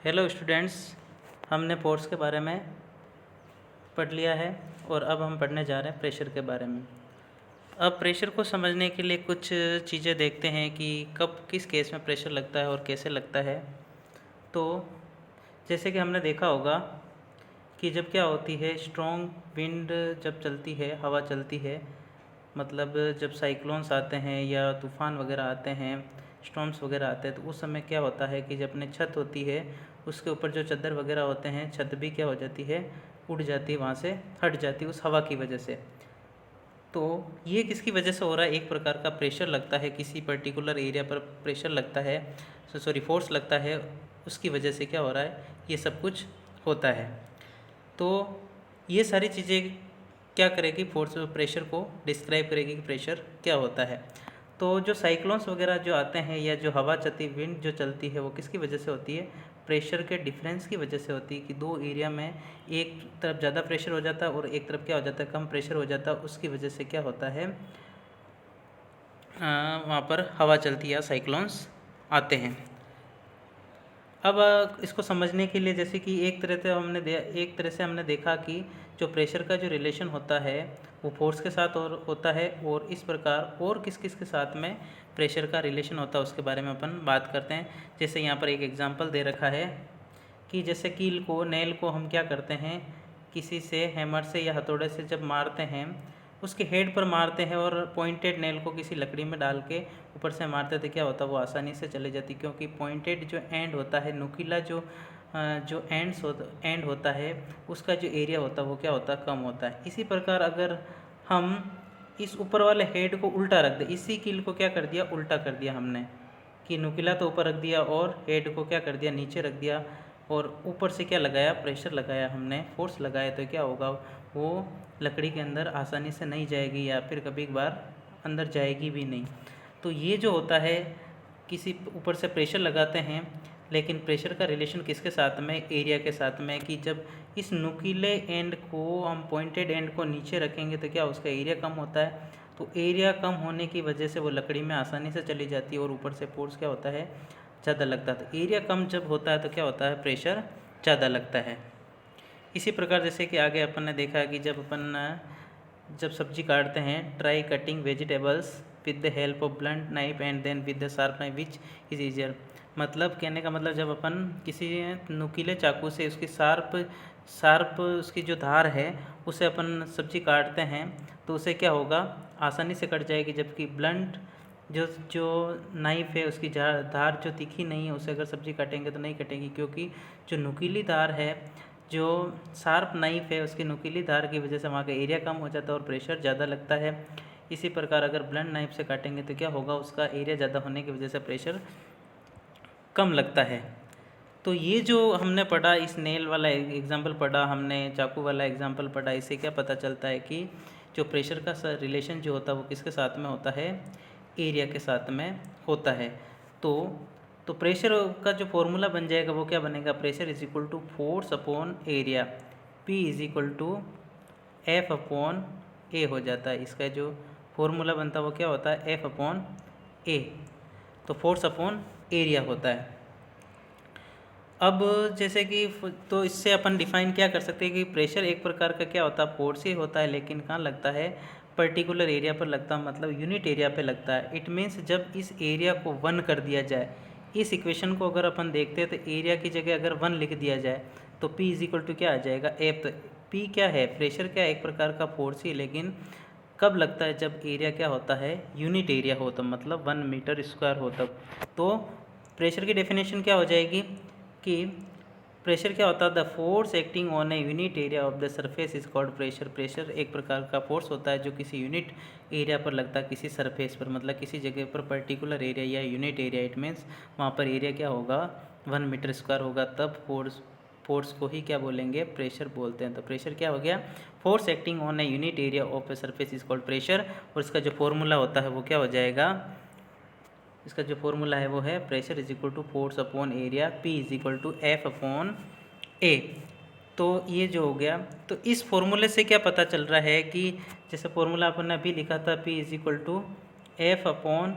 Hello students, हमने force के बारे में पढ़ लिया है और अब हम पढ़ने जा रहे हैं प्रेशर के बारे में। अब प्रेशर को समझने के लिए कुछ चीज़ें देखते हैं कि कब किस केस में प्रेशर लगता है और कैसे लगता है। तो जैसे कि हमने देखा होगा कि जब क्या होती है, स्ट्रॉन्ग विंड जब चलती है, हवा चलती है, मतलब जब साइक्लोन्स आते हैं या तूफ़ान वगैरह आते हैं, स्टॉर्म्स वगैरह आते हैं, तो उस समय क्या होता है कि जब अपने छत होती है उसके ऊपर जो चादर वगैरह होते हैं, छत भी क्या हो जाती है, उड़ जाती है, वहाँ से हट जाती है उस हवा की वजह से। तो ये किसकी वजह से हो रहा है? एक प्रकार का प्रेशर लगता है, किसी पर्टिकुलर एरिया पर प्रेशर लगता है, फोर्स लगता है, उसकी वजह से क्या हो रहा है, ये सब कुछ होता है। तो ये सारी चीज़ें क्या करेगी, फोर्स प्रेशर को डिस्क्राइब करेगी कि प्रेशर क्या होता है। तो जो साइक्लोन्स वगैरह जो आते हैं या जो हवा चलती, विंड जो चलती है, वो किसकी वजह से होती है? प्रेशर के डिफरेंस की वजह से होती है कि दो एरिया में एक तरफ ज़्यादा प्रेशर हो जाता है और एक तरफ क्या हो जाता है, कम प्रेशर हो जाता है। उसकी वजह से क्या होता है, वहाँ पर हवा चलती है या साइक्लोन्स आते हैं। अब इसको समझने के लिए जैसे कि एक तरह से हमने देखा कि जो प्रेशर का जो रिलेशन होता है वो फोर्स के साथ और होता है, और इस प्रकार और किस किस के साथ में प्रेशर का रिलेशन होता है उसके बारे में अपन बात करते हैं। जैसे यहाँ पर एक एग्जांपल दे रखा है कि जैसे कील को, नेल को हम क्या करते हैं, किसी से हैमर से या हथौड़े से जब मारते हैं, उसके हेड पर मारते हैं और पॉइंटेड नेल को किसी लकड़ी में डाल के ऊपर से मारते थे, क्या होता है, वो आसानी से चली जाती, क्योंकि पॉइंटेड जो एंड होता है, नुकीला जो एंड होता है, उसका जो एरिया होता है वो क्या होता है, कम होता है। इसी प्रकार अगर हम इस ऊपर वाले हेड को उल्टा रख दें, इसी कील को क्या कर दिया, उल्टा कर दिया हमने, कि नुकीला तो ऊपर रख दिया और हेड को क्या कर दिया, नीचे रख दिया, और ऊपर से क्या लगाया, प्रेशर लगाया हमने, फोर्स लगाया, तो क्या होगा, वो लकड़ी के अंदर आसानी से नहीं जाएगी या फिर कभी कभार अंदर जाएगी भी नहीं। तो ये जो होता है, किसी ऊपर से प्रेशर लगाते हैं, लेकिन प्रेशर का रिलेशन किसके साथ में, एरिया के साथ में, कि जब इस नुकीले एंड को, हम पॉइंटेड एंड को नीचे रखेंगे तो क्या उसका एरिया कम होता है। तो एरिया कम होने की वजह से वो लकड़ी में आसानी से चली जाती है और ऊपर से फोर्स क्या होता है, ज़्यादा लगता है। तो एरिया कम जब होता है तो क्या होता है, प्रेशर ज़्यादा लगता है। इसी प्रकार जैसे कि आगे अपन ने देखा कि जब सब्जी काटते हैं, try cutting vegetables with the help of blunt knife and then with the sharp knife which is easier. मतलब कहने का मतलब, जब अपन किसी नुकीले चाकू से उसकी शार्प उसकी जो धार है उसे अपन सब्जी काटते हैं तो उसे क्या होगा, आसानी से कट जाएगी, जबकि ब्लंट जो जो नाइफ है उसकी धार जो तीखी नहीं है, उसे अगर सब्जी काटेंगे तो नहीं कटेगी, क्योंकि जो नुकीली धार है, जो शार्प नाइफ है, उसकी नुकीली धार की वजह से वहाँ का एरिया कम हो जाता है और प्रेशर ज़्यादा लगता है। इसी प्रकार अगर ब्लंट नाइफ से काटेंगे तो क्या होगा, उसका एरिया ज़्यादा होने की वजह से प्रेशर कम लगता है। तो ये जो हमने पढ़ा, इस नेल वाला एग्जाम्पल पढ़ा हमने, चाकू वाला एग्जाम्पल पढ़ा, इससे क्या पता चलता है कि जो प्रेशर का रिलेशन जो होता है वो किसके साथ में होता है, एरिया के साथ में होता है। तो प्रेशर का जो फॉर्मूला बन जाएगा वो क्या बनेगा, pressure is equal to force upon area, P is equal to F upon A हो जाता है। इसका जो फॉर्मूला बनता है वो क्या होता है, F अपॉन ए, तो फोर्स अपॉन एरिया होता है। अब जैसे कि तो इससे अपन डिफाइन क्या कर सकते हैं कि प्रेशर एक प्रकार का क्या होता है, फोर्स ही होता है, लेकिन कहाँ लगता है, पर्टिकुलर एरिया पर लगता है, मतलब यूनिट एरिया पे लगता है। इट मीन्स जब इस एरिया को 1 कर दिया जाए, इस इक्वेशन को अगर अपन देखते हैं तो एरिया की जगह अगर 1 लिख दिया जाए तो P इज इक्वल टू क्या आ जाएगा, एफ। तो P क्या है, प्रेशर क्या है, एक प्रकार का फोर्स ही, लेकिन कब लगता है, जब एरिया क्या होता है, यूनिट एरिया हो, तब, मतलब 1 मीटर स्क्वायर हो तब। तो प्रेशर की डेफिनेशन क्या हो जाएगी कि प्रेशर क्या होता है, the force acting on a unit area of the surface is called pressure. Pressure एक प्रकार का फोर्स होता है जो किसी यूनिट एरिया पर लगता है, किसी सरफेस पर, मतलब किसी जगह पर पर्टिकुलर एरिया या यूनिट एरिया, इट मीन्स वहाँ पर एरिया क्या होगा, 1 मीटर स्क्वायर होगा, तब फोर्स को ही क्या बोलेंगे, प्रेशर बोलते हैं। तो प्रेशर क्या हो गया, force acting on a unit area of a surface is called pressure. और इसका जो फॉर्मूला होता है वो क्या हो जाएगा, इसका जो फॉर्मूला है वो है pressure is equal to force upon area, P is equal to F upon A. तो ये जो हो गया, तो इस फॉर्मूले से क्या पता चल रहा है कि जैसे फॉर्मूला अपन ने अभी लिखा था, P is equal to F upon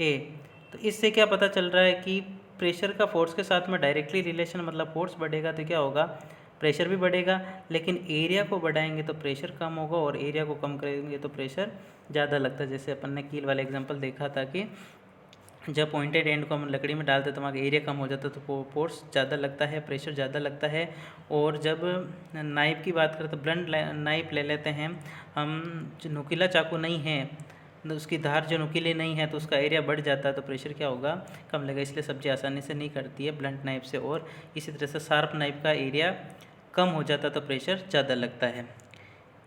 A, तो इससे क्या पता चल रहा है कि प्रेशर का फोर्स के साथ में डायरेक्टली रिलेशन, मतलब फोर्स बढ़ेगा तो क्या होगा, प्रेशर भी बढ़ेगा। लेकिन एरिया को बढ़ाएंगे तो प्रेशर कम होगा, और एरिया को कम करेंगे तो प्रेशर ज़्यादा लगता है। जैसे अपन ने कील वाला एग्जांपल देखा था कि जब पॉइंटेड एंड को हम लकड़ी में डालते तो वहाँ का एरिया कम हो जाता है, तो फोर्स ज़्यादा लगता है, प्रेशर ज़्यादा लगता है। और जब नाइफ की बात करें तो ब्लंट नाइफ ले लेते हैं हम, जो नुकीला चाकू नहीं है, उसकी धार जो नुकीली नहीं है, तो उसका एरिया बढ़ जाता है, तो प्रेशर क्या होगा, कम लगेगा। इसलिए सब्जी आसानी से नहीं कटती है ब्लंट नाइफ से। और इसी तरह से शार्प नाइफ का एरिया कम हो जाता है तो प्रेशर ज़्यादा लगता है।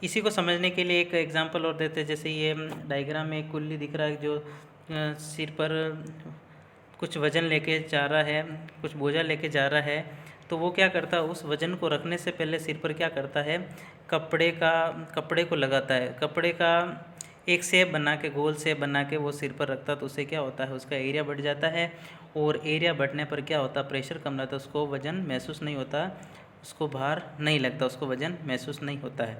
इसी को समझने के लिए एक एग्जांपल और देते हैं। जैसे ये डायग्राम में एक कुल्ली दिख रहा है जो सिर पर कुछ वज़न लेके जा रहा है, कुछ बोझा लेके जा रहा है। तो वो क्या करता है, उस वज़न को रखने से पहले सिर पर क्या करता है, कपड़े को लगाता है, कपड़े का एक शेप बना के, गोल शेप बना के वो सिर पर रखता है। तो उससे क्या होता है, उसका एरिया बढ़ जाता है। और एरिया बढ़ने पर क्या होता है, प्रेशर कम रहता है, उसको वज़न महसूस नहीं होता, उसको भार नहीं लगता, उसको वज़न महसूस नहीं होता है।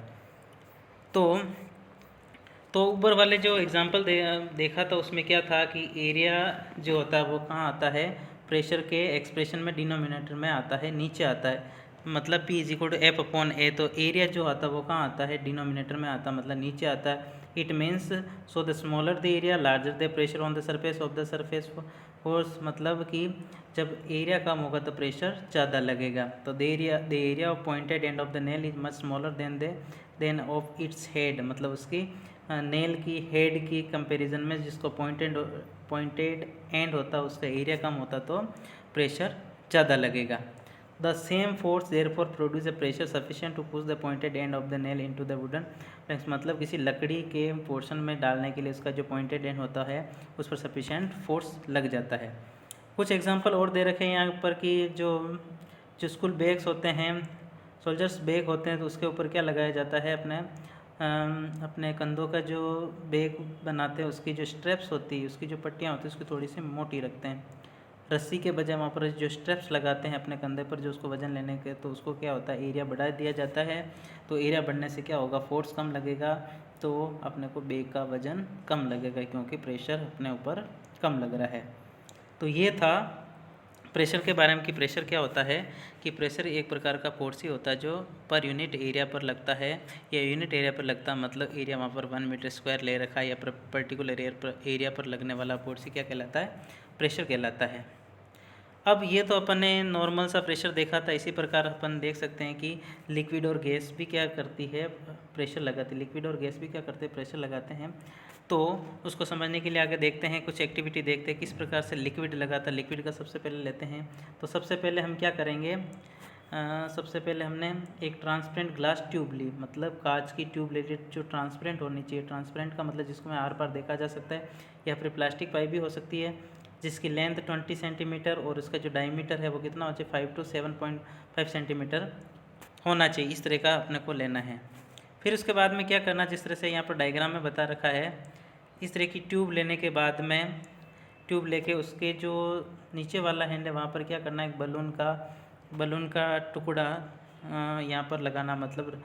तो ऊपर वाले जो एग्जांपल देखा था उसमें क्या था कि एरिया जो होता है वो कहाँ आता है, प्रेशर के एक्सप्रेशन में डिनोमिनेटर में आता है, नीचे आता है। मतलब P = F/A। तो एरिया जो आता है वो कहाँ आता है, डिनोमिनेटर में आता है, मतलब नीचे आता है। It means so the smaller the area larger the pressure on the surface of the surface force. मतलब कि जब एरिया कम होगा तो प्रेशर ज़्यादा लगेगा। तो the area of pointed end of the nail is much smaller than of its head. मतलब उसकी नेल की हेड की कंपैरिजन में जिसको पॉइंटेड एंड होता है उसका एरिया कम होता तो प्रेशर ज़्यादा लगेगा। The same force therefore produce a pressure sufficient to push the pointed end of the nail into the wooden planks. मतलब किसी लकड़ी के पोर्शन में डालने के लिए उसका जो पॉइंटेड एंड होता है उस पर सफिशिएंट फोर्स लग जाता है। कुछ एग्जांपल और दे रखे हैं यहाँ पर कि जो स्कूल बैग्स होते हैं, सोल्जर्स बैग होते हैं, तो उसके ऊपर क्या लगाया जाता है, अपने कंधों का जो बैग बनाते हैं उसकी जो स्ट्रैप्स होती है, उसकी जो पट्टियाँ होती है उसकी थोड़ी सी मोटी रखते हैं। रस्सी के बजाय वहाँ पर जो स्ट्रैप्स लगाते हैं अपने कंधे पर जो उसको वज़न लेने के, तो उसको क्या होता है, एरिया बढ़ा दिया जाता है। तो एरिया बढ़ने से क्या होगा, फोर्स कम लगेगा, तो अपने को बैग का वज़न कम लगेगा क्योंकि प्रेशर अपने ऊपर कम लग रहा है। तो ये था प्रेशर के बारे में कि प्रेशर क्या होता है, कि प्रेशर एक प्रकार का फोर्स ही होता है जो पर यूनिट एरिया पर लगता है, या यूनिट एरिया पर लगता है, मतलब एरिया वहाँ पर 1 मीटर स्क्वायर ले रखा है, या पर्टिकुलर एरिया पर लगने वाला फोर्स ही क्या कहलाता है, प्रेशर कहलाता है। अब ये तो अपन ने नॉर्मल सा प्रेशर देखा था। इसी प्रकार अपन देख सकते हैं कि लिक्विड और गैस भी क्या करती है, प्रेशर लगाती है। लिक्विड और गैस भी क्या करते हैं, प्रेशर लगाते हैं। तो उसको समझने के लिए आगे देखते हैं, कुछ एक्टिविटी देखते हैं किस प्रकार से लिक्विड लगाता है। लिक्विड का सबसे पहले लेते हैं। तो सबसे पहले हम क्या करेंगे, सबसे पहले हमने एक ट्रांसपेरेंट ग्लास ट्यूब ली, मतलब कांच की ट्यूब ले ली जो ट्रांसपेरेंट होनी चाहिए। ट्रांसपेरेंट का मतलब जिसको में आर पार देखा जा सकता है, या फिर प्लास्टिक पाइप भी हो सकती है जिसकी लेंथ 20 सेंटीमीटर और उसका जो डायमीटर है वो कितना हो चाहिए, 5 to 7.5 सेंटीमीटर होना चाहिए। इस तरह का अपने को लेना है। फिर उसके बाद में क्या करना, जिस तरह से यहाँ पर डायग्राम में बता रखा है, इस तरह की ट्यूब लेने के बाद में ट्यूब लेके उसके जो नीचे वाला हैंड है वहाँ पर क्या करना है, एक बलून का टुकड़ा यहाँ पर लगाना। मतलब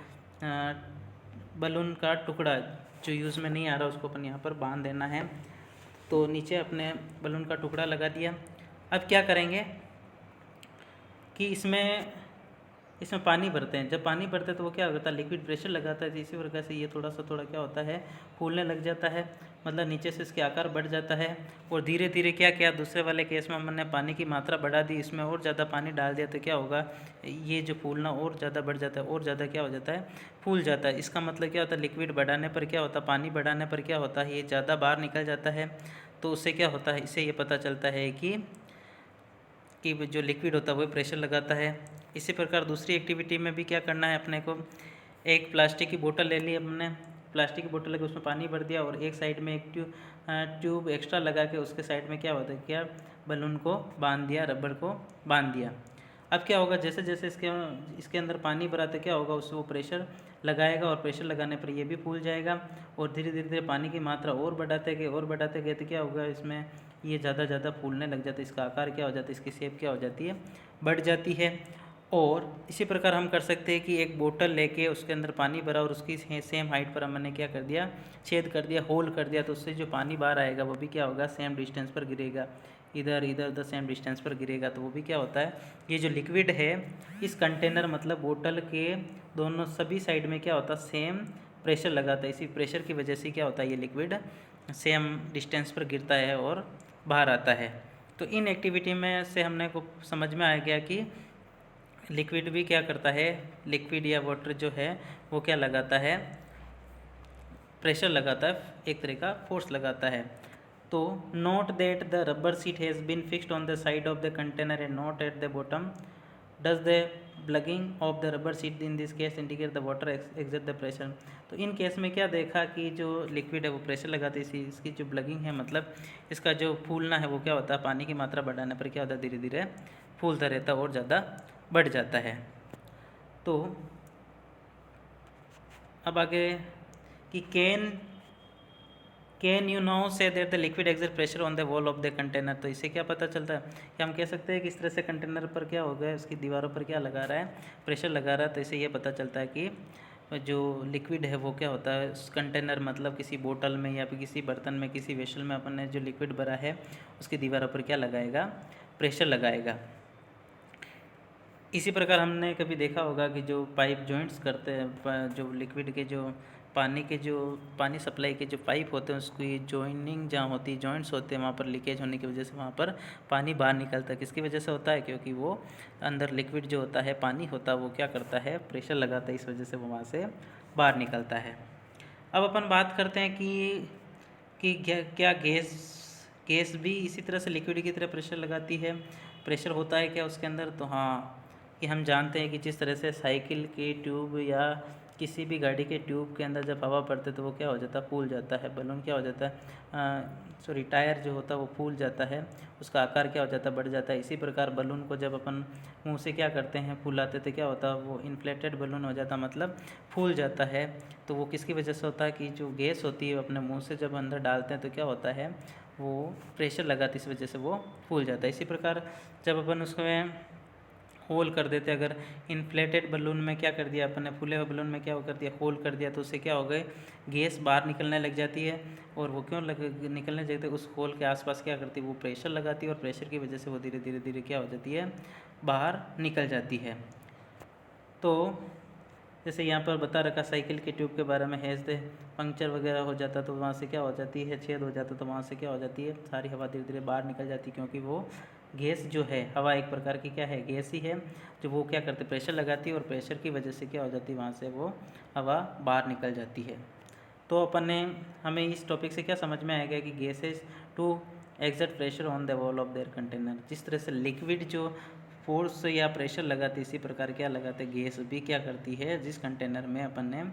बलून का टुकड़ा जो यूज़ में नहीं आ रहा उसको अपन यहाँ पर बांध देना है। तो नीचे अपने बलून का टुकड़ा लगा दिया। अब क्या करेंगे कि इसमें पानी भरते हैं। जब पानी भरते हैं तो वो क्या होता है, लिक्विड प्रेशर लगाता है। इसी प्रकार से ये थोड़ा क्या होता है, फूलने लग जाता है, मतलब नीचे से इसके आकार बढ़ जाता है। और धीरे धीरे क्या दूसरे वाले केस में हमने पानी की मात्रा बढ़ा दी, इसमें और ज़्यादा पानी डाल दिया, तो क्या होगा, ये जो फूलना और ज़्यादा बढ़ जाता है, और ज़्यादा क्या हो जाता है, फूल जाता है। इसका मतलब क्या होता है, लिक्विड बढ़ाने पर क्या होता है, पानी बढ़ाने पर क्या होता है, ये ज़्यादा बाहर निकल जाता है। तो उससे क्या होता है, इससे ये पता चलता है कि जो लिक्विड होता है वो प्रेशर लगाता है। इसी प्रकार दूसरी एक्टिविटी में भी क्या करना है अपने को, एक प्लास्टिक की बोतल ले ली हमने, प्लास्टिक की बोतल लेकर उसमें पानी भर दिया और एक साइड में एक ट्यूब एक्स्ट्रा लगा के उसके साइड में क्या होता है, क्या बलून को बांध दिया, रबर को बांध दिया। अब क्या होगा, जैसे जैसे इसके अंदर पानी भरा तो क्या होगा, उससे वो प्रेशर लगाएगा और प्रेशर लगाने पर ये भी फूल जाएगा। और धीरे धीरे पानी की मात्रा और बढ़ाते गए तो क्या होगा, इसमें ये ज़्यादा फूलने लग जाता है। इसका आकार क्या हो जाता है, इसकी शेप क्या हो जाती है, बढ़ जाती है। और इसी प्रकार हम कर सकते हैं कि एक बोतल लेके उसके अंदर पानी भरा और उसकी सेम हाइट पर हमने क्या कर दिया, छेद कर दिया, होल कर दिया। तो उससे जो पानी बाहर आएगा वो भी क्या होगा, सेम डिस्टेंस पर गिरेगा। इधर इधर द सेम डिस्टेंस पर गिरेगा तो वो भी क्या होता है, ये जो लिक्विड है इस कंटेनर मतलब बोतल के दोनों सभी साइड में क्या होता है, सेम प्रेशर लगाता है। इसी प्रेशर की वजह से क्या होता है, ये लिक्विड सेम डिस्टेंस पर गिरता है और बाहर आता है। तो इन एक्टिविटी में से हमने को समझ में आ गया कि लिक्विड भी क्या करता है, लिक्विड या वाटर जो है वो क्या लगाता है, प्रेशर लगाता है, एक तरह का फोर्स लगाता है। तो note that the rubber sheet has been fixed on the side of the container and not at the bottom. Does the plugging of the rubber sheet in this case indicate the water exert the pressure. तो in case में क्या देखा कि जो liquid है वो pressure लगाती है, इसकी जो प्लगिंग है मतलब इसका जो फूलना है वो क्या होता है, पानी की मात्रा बढ़ाने पर क्या होता है, धीरे धीरे फूलता रहता है और ज़्यादा बढ़ जाता है। तो अब आगे कि can you now say that the liquid exert pressure on the wall of the container. तो इससे क्या पता चलता है कि हम कह सकते हैं कि इस तरह से कंटेनर पर क्या हो गया, उसकी दीवारों पर क्या लगा रहा है, प्रेशर लगा रहा है। तो इससे ये पता चलता है कि जो लिक्विड है वो क्या होता है, उस कंटेनर मतलब किसी बोतल में या फिर किसी बर्तन में, किसी वेसल में अपन ने जो लिक्विड भरा है उसकी दीवारों पर क्या लगाएगा, प्रेशर लगाएगा। इसी प्रकार हमने कभी देखा होगा कि जो पाइप जॉइंट्स करते हैं, जो लिक्विड के जो पानी सप्लाई के जो पाइप होते हैं उसकी जॉइनिंग जहाँ होती है, जॉइंट्स होते हैं, वहाँ पर लीकेज होने की वजह से वहाँ पर पानी बाहर निकलता है। किसकी वजह से होता है, क्योंकि वो अंदर लिक्विड जो होता है, पानी होता है, वो क्या करता है, प्रेशर लगाता है, इस वजह से वो वहाँ से बाहर निकलता है। अब अपन बात करते हैं कि क्या गैस भी इसी तरह से लिक्विड की तरह प्रेशर लगाती है, प्रेशर होता है क्या उसके अंदर। तो हाँ, कि हम जानते हैं कि जिस तरह से साइकिल के ट्यूब या किसी भी गाड़ी के ट्यूब के अंदर जब हवा पड़ती है तो वो क्या हो जाता है, फूल जाता है, बलून क्या हो जाता है, टायर जो होता है वो फूल जाता है, उसका आकार क्या हो जाता है, बढ़ जाता है। इसी प्रकार बलून को जब अपन मुंह से क्या करते हैं, फूलाते तो क्या होता है, वो इन्फ्लेटेड बलून हो जाता है, मतलब फूल जाता है। तो वो किसकी वजह से होता है कि जो गैस होती है अपने मुँह से जब अंदर डालते हैं तो क्या होता है, वो प्रेशर लगाती, इस वजह से वो फूल जाता है। इसी प्रकार जब अपन उसमें होल कर देते, अगर इन्फ्लेटेड बलून में क्या कर दिया अपन ने, फूले हुए बलून में क्या कर दिया, होल कर दिया, तो उससे क्या हो गए, गैस बाहर निकलने लग जाती है। और वो क्यों निकलने लग जाती है, उस होल के आसपास क्या करती है, वो प्रेशर लगाती है और प्रेशर की वजह से वो धीरे धीरे धीरे क्या हो जाती है, बाहर निकल जाती है। तो जैसे यहाँ पर बता रखा साइकिल के ट्यूब के बारे में, हैज़ दे पंक्चर वगैरह हो जाता तो वहाँ से क्या हो जाती है, छेद हो जाता तो वहाँ से क्या हो जाती है, सारी हवा धीरे धीरे बाहर निकल जाती है। क्योंकि वो गैस जो है, हवा एक प्रकार की क्या है, गैस ही है, जो वो क्या करते, प्रेशर लगाती है और प्रेशर की वजह से क्या हो जाती है, वहाँ से वो हवा बाहर निकल जाती है। तो अपन ने, हमें इस टॉपिक से क्या समझ में आएगा कि gases to exert pressure on the wall of their container. जिस तरह से लिक्विड जो फोर्स या प्रेशर लगाती है, इसी प्रकार क्या लगाते हैं, गैस भी क्या करती है, जिस कंटेनर में अपन ने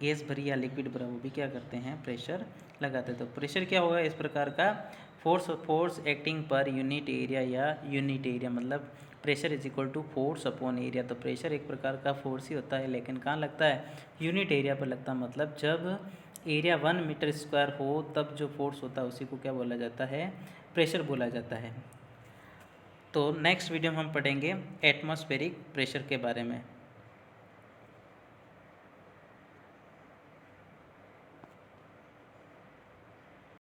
गैस भरी या लिक्विड भरा वो भी क्या करते हैं, प्रेशर लगाते हैं। तो प्रेशर क्या होगा, इस प्रकार का force acting per unit area, या यूनिट एरिया मतलब pressure is equal to force upon area. तो प्रेशर एक प्रकार का फोर्स ही होता है, लेकिन कहाँ लगता है, यूनिट एरिया पर लगता है। मतलब जब एरिया 1 मीटर स्क्वायर हो तब जो फोर्स होता है उसी को क्या बोला जाता है, प्रेशर बोला जाता है। तो नेक्स्ट वीडियो में हम पढ़ेंगे एटमॉस्फेरिक प्रेशर के बारे में।